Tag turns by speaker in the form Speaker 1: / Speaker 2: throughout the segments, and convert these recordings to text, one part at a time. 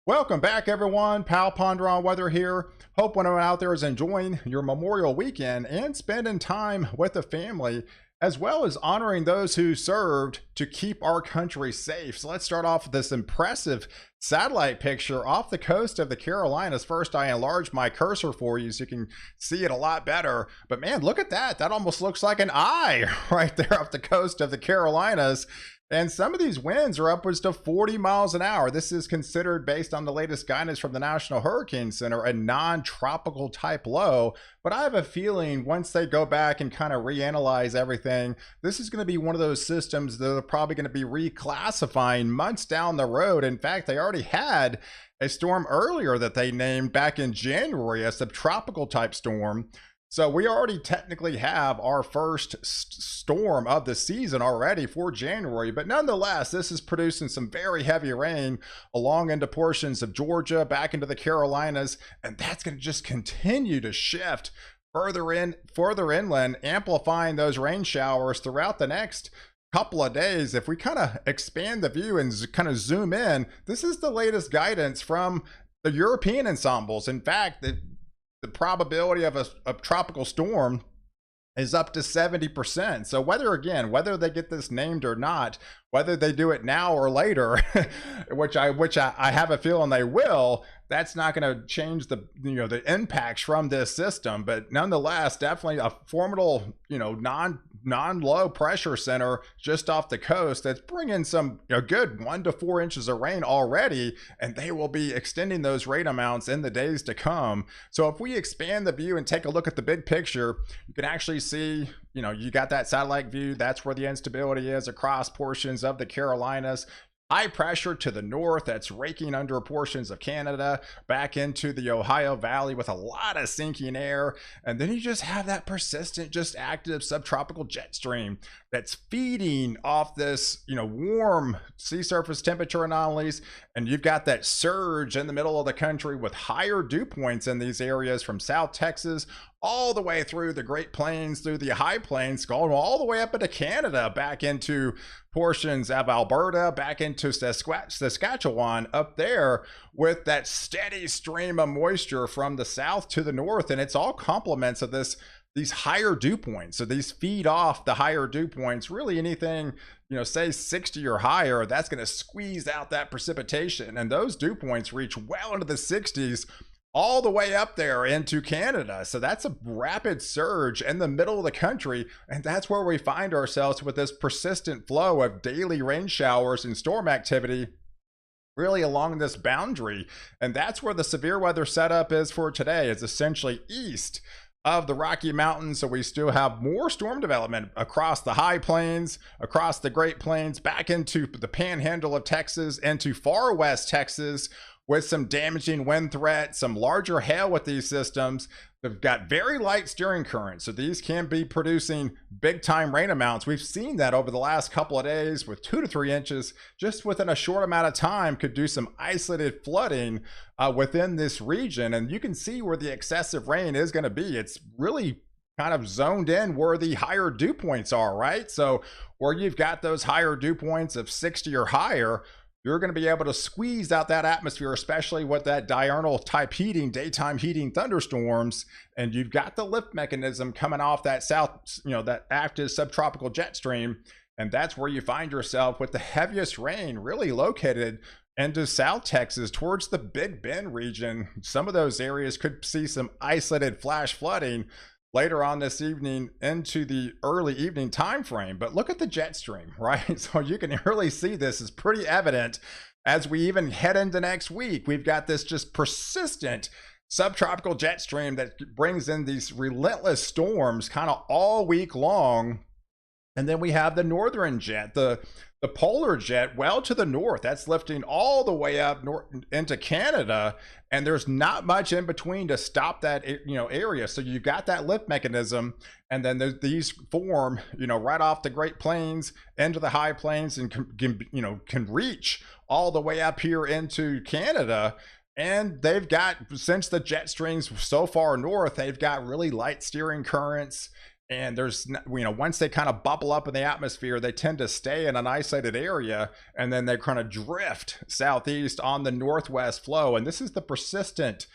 Speaker 1: Welcome back, everyone. Pal Ponder on Weather here. Hope one out there is enjoying your Memorial weekend and spending time with the family, as well as honoring those who served to keep our country safe. So let's start off with this impressive satellite picture off the coast of the Carolinas. First, I enlarged my cursor for you so you can see it a lot better. But man, look at that. That almost looks like an eye right there off the coast of the Carolinas. And some of these winds are upwards to 40 miles an hour. This is considered, based on the latest guidance from the National Hurricane Center, a non-tropical type low. But I have a feeling once they go back and kind of reanalyze everything, this is going to be one of those systems that are probably going to be reclassifying months down the road. In fact, they already had a storm earlier that they named back in January, a subtropical type storm. So we already technically have our first storm of the season already for January, but nonetheless, this is producing some very heavy rain along into portions of Georgia, back into the Carolinas, and that's going to just continue to shift further inland, amplifying those rain showers throughout the next couple of days. If we kind of expand the view and kind of zoom in, this is the latest guidance from the European ensembles. In fact, the probability of a tropical storm is up to 70%. So whether they get this named or not, whether they do it now or later, which I have a feeling they will, that's not going to change the impacts from this system. But nonetheless, definitely a formidable non-low pressure center just off the coast that's bringing some good 1 to 4 inches of rain already, and they will be extending those rain amounts in the days to come. So if we expand the view and take a look at the big picture, you can actually see, you got that satellite view. That's where the instability is across portions of the Carolinas. High pressure to the north that's raking under portions of Canada back into the Ohio Valley with a lot of sinking air. And then you just have that persistent, just active subtropical jet stream that's feeding off this, warm sea surface temperature anomalies. And you've got that surge in the middle of the country with higher dew points in these areas from South Texas all the way through the Great Plains, through the High Plains, going all the way up into Canada, back into portions of Alberta, back into Saskatchewan up there, with that steady stream of moisture from the south to the north. And it's all complements of these higher dew points. So these feed off the higher dew points. Really anything, say 60 or higher, that's going to squeeze out that precipitation. And those dew points reach well into the 60s, all the way up there into Canada. So that's a rapid surge in the middle of the country. And that's where we find ourselves with this persistent flow of daily rain showers and storm activity really along this boundary. And that's where the severe weather setup is for today. It's essentially east of the Rocky Mountains. So we still have more storm development across the high plains, across the Great Plains, back into the panhandle of Texas, into far west Texas, with some damaging wind threat, some larger hail with these systems. They've got very light steering currents, so these can be producing big time rain amounts. We've seen that over the last couple of days with 2 to 3 inches just within a short amount of time. Could do some isolated flooding within this region. And you can see where the excessive rain is going to be. It's really kind of zoned in where the higher dew points are, right? So where you've got those higher dew points of 60 or higher, you're going to be able to squeeze out that atmosphere, especially with that diurnal type heating, daytime heating thunderstorms. And you've got the lift mechanism coming off that that active subtropical jet stream. And that's where you find yourself with the heaviest rain really located into South Texas towards the Big Bend region. Some of those areas could see some isolated flash flooding later on this evening into the early evening time frame. But look at the jet stream, right? So you can really see this is pretty evident as we even head into next week. We've got this just persistent subtropical jet stream that brings in these relentless storms kind of all week long. And then we have the northern jet, the polar jet, well to the north. That's lifting all the way up north into Canada, and there's not much in between to stop that area. So you've got that lift mechanism, and then these form right off the Great Plains into the High Plains, and can reach all the way up here into Canada. And they've got, since the jet streams so far north, they've got really light steering currents. And once they kind of bubble up in the atmosphere, they tend to stay in an isolated area, and then they kind of drift southeast on the northwest flow. And this is the persistent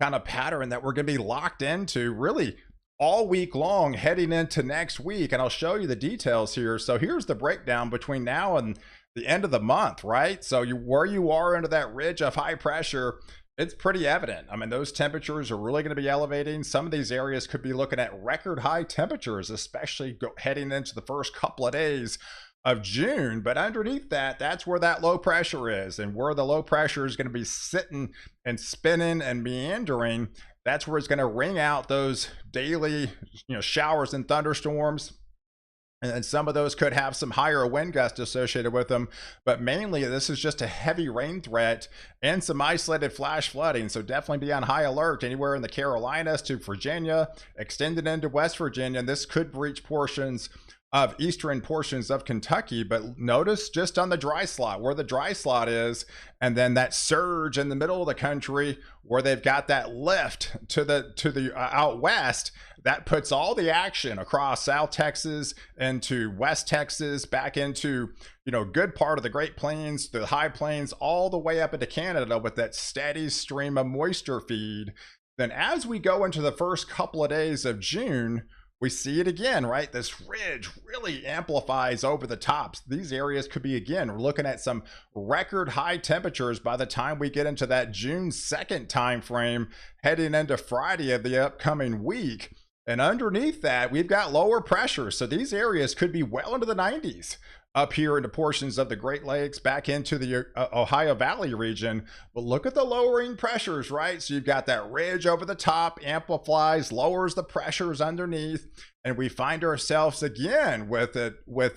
Speaker 1: kind of pattern that we're going to be locked into really all week long heading into next week. And I'll show you the details here. So here's the breakdown between now and the end of the month, right? So where you are under that ridge of high pressure, it's pretty evident. I mean, those temperatures are really going to be elevating. Some of these areas could be looking at record high temperatures, especially heading into the first couple of days of June. But underneath that, that's where that low pressure is, and where the low pressure is going to be sitting and spinning and meandering. That's where it's going to ring out those daily, showers and thunderstorms. And some of those could have some higher wind gusts associated with them. But mainly, this is just a heavy rain threat and some isolated flash flooding. So definitely be on high alert anywhere in the Carolinas to Virginia, extended into West Virginia. And this could reach portions of eastern portions of Kentucky. But notice just on the dry slot, where the dry slot is, and then that surge in the middle of the country where they've got that lift to the out west, that puts all the action across South Texas into West Texas, back into, good part of the Great Plains, the High Plains, all the way up into Canada with that steady stream of moisture feed. Then as we go into the first couple of days of June, we see it again, right? This ridge really amplifies over the tops. These areas could be, again, we're looking at some record high temperatures by the time we get into that June 2nd time frame, heading into Friday of the upcoming week. And underneath that, we've got lower pressure. So these areas could be well into the 90s up here into portions of the Great Lakes, back into the Ohio Valley region. But look at the lowering pressures, right? So you've got that ridge over the top, amplifies, lowers the pressures underneath, and we find ourselves again with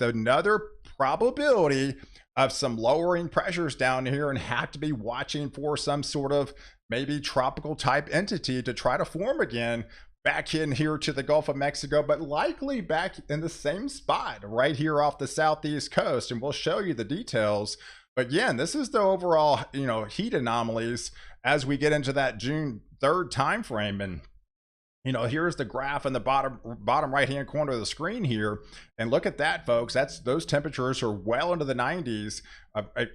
Speaker 1: another probability of some lowering pressures down here, and have to be watching for some sort of maybe tropical type entity to try to form again back in here to the Gulf of Mexico, but likely back in the same spot right here off the southeast coast. And we'll show you the details. But again, this is the overall, heat anomalies as we get into that June 3rd time frame. And here's the graph in the bottom right hand corner of the screen here, and look at that, folks. Those temperatures are well into the 90s,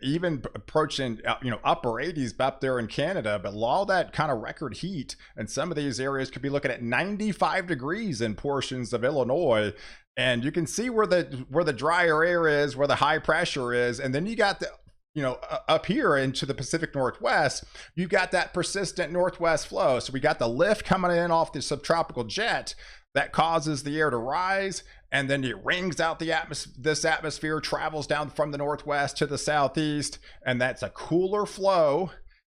Speaker 1: even approaching upper 80s up there in Canada. But all that kind of record heat, and some of these areas could be looking at 95 degrees in portions of Illinois. And you can see where the drier air is, where the high pressure is, and then you got the up here into the Pacific Northwest, you've got that persistent northwest flow. So we got the lift coming in off the subtropical jet that causes the air to rise, and then it rings out the this atmosphere, travels down from the northwest to the southeast, and that's a cooler flow.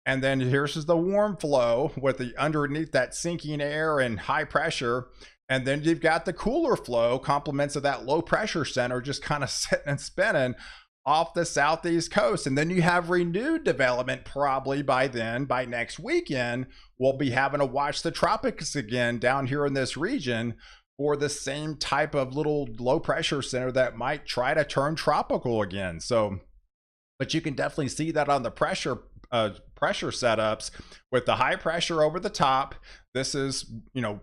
Speaker 1: And then here's the warm flow with the underneath that sinking air and high pressure. And then you've got the cooler flow, complements of that low pressure center just kind of sitting and spinning off the southeast coast. And then you have renewed development probably by next weekend. We'll be having to watch the tropics again down here in this region for the same type of little low pressure center that might try to turn tropical again. So, but you can definitely see that on the pressure setups with the high pressure over the top. This is,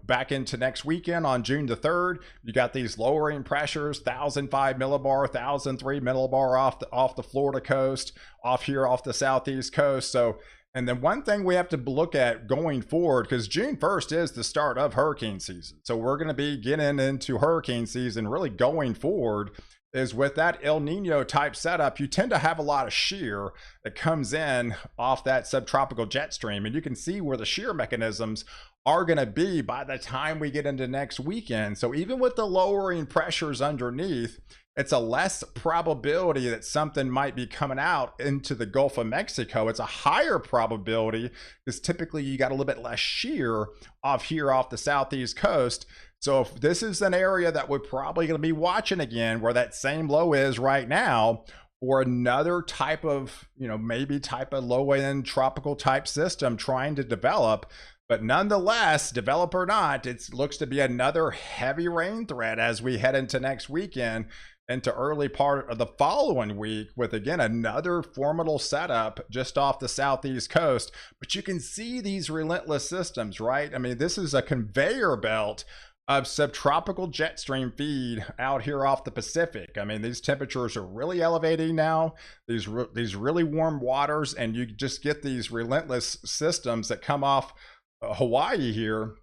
Speaker 1: back into next weekend on June the 3rd. You got these lowering pressures, 1,005 millibar, 1,003 millibar off the Florida coast, off the southeast coast. So, and then one thing we have to look at going forward, because June 1st is the start of hurricane season. So we're going to be getting into hurricane season really going forward. Is with that El Nino type setup, you tend to have a lot of shear that comes in off that subtropical jet stream. And you can see where the shear mechanisms are going to be by the time we get into next weekend. So even with the lowering pressures underneath, it's a less probability that something might be coming out into the Gulf of Mexico. It's a higher probability because typically you got a little bit less shear off the southeast coast. So if this is an area that we're probably going to be watching again, where that same low is right now, or another type of, maybe type of low end tropical type system trying to develop. But nonetheless, develop or not, it looks to be another heavy rain threat as we head into next weekend, into early part of the following week, with again another formidable setup just off the southeast coast. But you can see these relentless systems, right? I mean, this is a conveyor belt of subtropical jet stream feed out here off the Pacific. I mean, these temperatures are really elevating now, these really warm waters, and you just get these relentless systems that come off Hawaii here.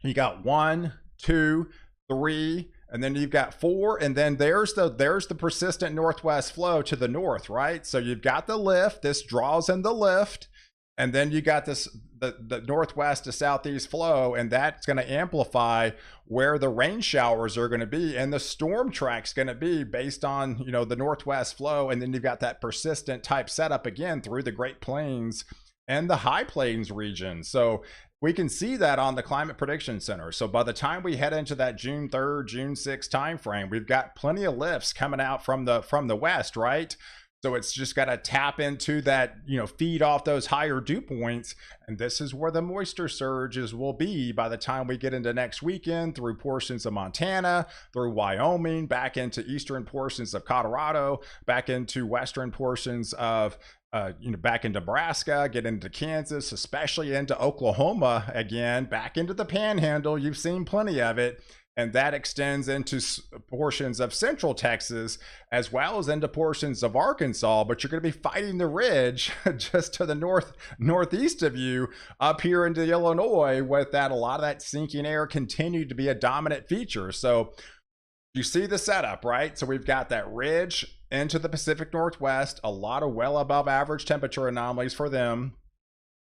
Speaker 1: You got 1, 2, 3, and then you've got 4, and then there's the persistent northwest flow to the north, right? So you've got the lift, this draws in the lift, and then you got this the northwest to southeast flow, and that's going to amplify where the rain showers are going to be and the storm track's going to be based on, you know, the northwest flow. And then you've got that persistent type setup again through the Great Plains and the High Plains region. So we can see that on the Climate Prediction Center. So by the time we head into that June 3rd, June 6th timeframe, we've got plenty of lifts coming out from the west, right? So it's just got to tap into that, you know, feed off those higher dew points. And this is where the moisture surges will be by the time we get into next weekend, through portions of Montana, through Wyoming, back into eastern portions of Colorado, back into western portions of back into Nebraska, get into Kansas, especially into Oklahoma again, back into the Panhandle. You've seen plenty of it. And that extends into portions of central Texas, as well as into portions of Arkansas. But you're going to be fighting the ridge just to the northeast of you up here into Illinois, with that a lot of that sinking air continued to be a dominant feature. So you see the setup, right? So we've got that ridge into the Pacific Northwest, a lot of well above average temperature anomalies for them.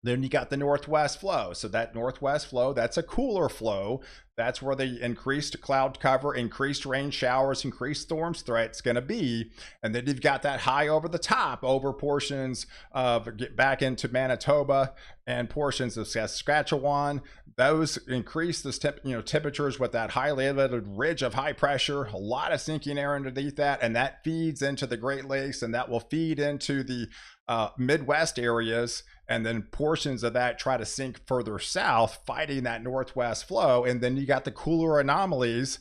Speaker 1: Then you got the northwest flow. So that northwest flow, that's a cooler flow. That's where the increased cloud cover, increased rain showers, increased storms threat's going to be. And then you've got that high over the top over portions of, get back into Manitoba and portions of Saskatchewan. Those increase the temperatures with that highly elevated ridge of high pressure, a lot of sinking air underneath that, and that feeds into the Great Lakes, and that will feed into the Midwest areas, and then portions of that try to sink further south, fighting that northwest flow. And then you got the cooler anomalies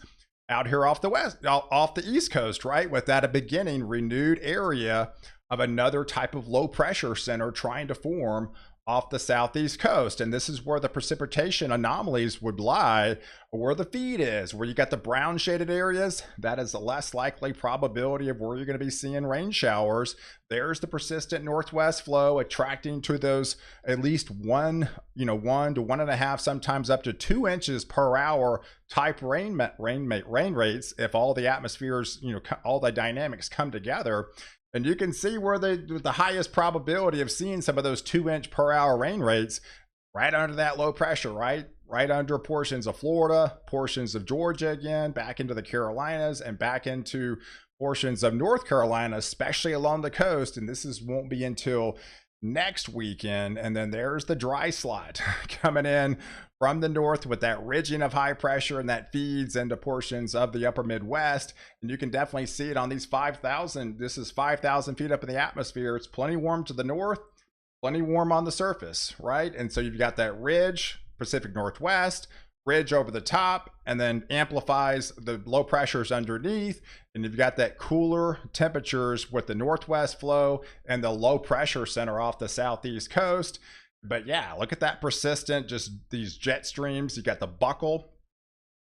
Speaker 1: out here off the East Coast, right? With that a beginning renewed area of another type of low pressure center trying to form off the southeast coast. And this is where the precipitation anomalies would lie, where the feed is, where you got the brown shaded areas. That is a less likely probability of where you're going to be seeing rain showers. There's the persistent northwest flow attracting to those at least 1 to 1.5, sometimes up to 2 inches per hour type rain rates, if all the atmospheres, all the dynamics come together. And you can see where the highest probability of seeing some of those 2-inch per hour rain rates right under that low pressure, right under portions of Florida, portions of Georgia again, back into the Carolinas, and back into portions of North Carolina, especially along the coast. And won't be until next weekend. And then there's the dry slot coming in from the north with that ridging of high pressure, and that feeds into portions of the upper Midwest. And you can definitely see it on these 5,000. This is 5,000 feet up in the atmosphere. It's plenty warm to the north, plenty warm on the surface, right? And so you've got that ridge, Pacific Northwest, ridge over the top, and then amplifies the low pressures underneath. And you've got that cooler temperatures with the northwest flow and the low pressure center off the southeast coast. But yeah, look at that persistent, just these jet streams. You got the buckle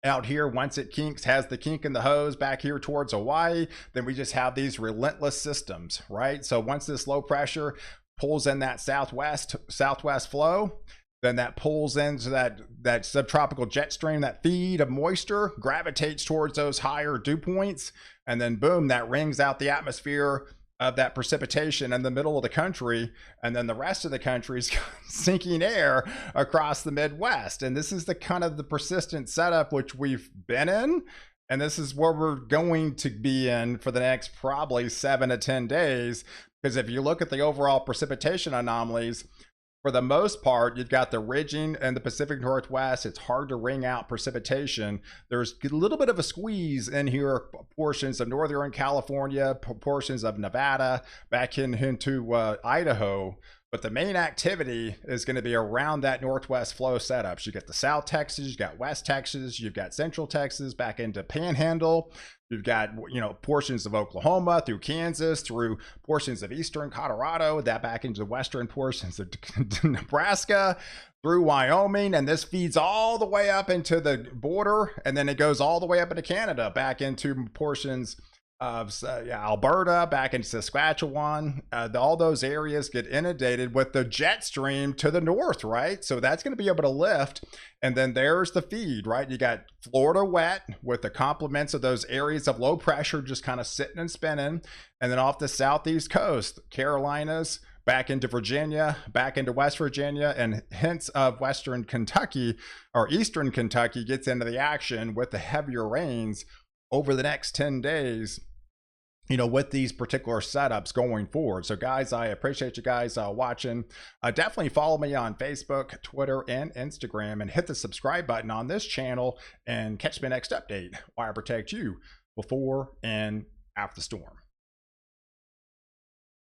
Speaker 1: out here. Once it kinks, has the kink in the hose back here towards Hawaii, then we just have these relentless systems, right? So once this low pressure pulls in that southwest flow, then that pulls into that subtropical jet stream, that feed of moisture gravitates towards those higher dew points, and then boom, that rings out the atmosphere of that precipitation in the middle of the country, and then the rest of the country's sinking air across the Midwest. And this is the kind of the persistent setup which we've been in, and this is where we're going to be in for the next probably 7 to 10 days. Because if you look at the overall precipitation anomalies, for the most part, you've got the ridging in the Pacific Northwest. It's hard to ring out precipitation. There's a little bit of a squeeze in here, portions of Northern California, portions of Nevada, back into Idaho. But the main activity is going to be around that northwest flow setups. You got the South Texas, you got West Texas, you've got Central Texas back into Panhandle. You've got, portions of Oklahoma through Kansas, through portions of eastern Colorado, that back into western portions of Nebraska, through Wyoming, and this feeds all the way up into the border, and then it goes all the way up into Canada, back into portions of Alberta, back into Saskatchewan. All those areas get inundated with the jet stream to the north, right? So that's going to be able to lift. And then there's the feed, right? You got Florida wet with the complements of those areas of low pressure just kind of sitting and spinning. And then off the southeast coast, Carolinas, back into Virginia, back into West Virginia, and hints of Western Kentucky or Eastern Kentucky gets into the action with the heavier rains over the next 10 days, with these particular setups going forward. So guys, I appreciate you guys watching. Definitely follow me on Facebook, Twitter, and Instagram, and hit the subscribe button on this channel and catch my next update while I protect you before and after the storm.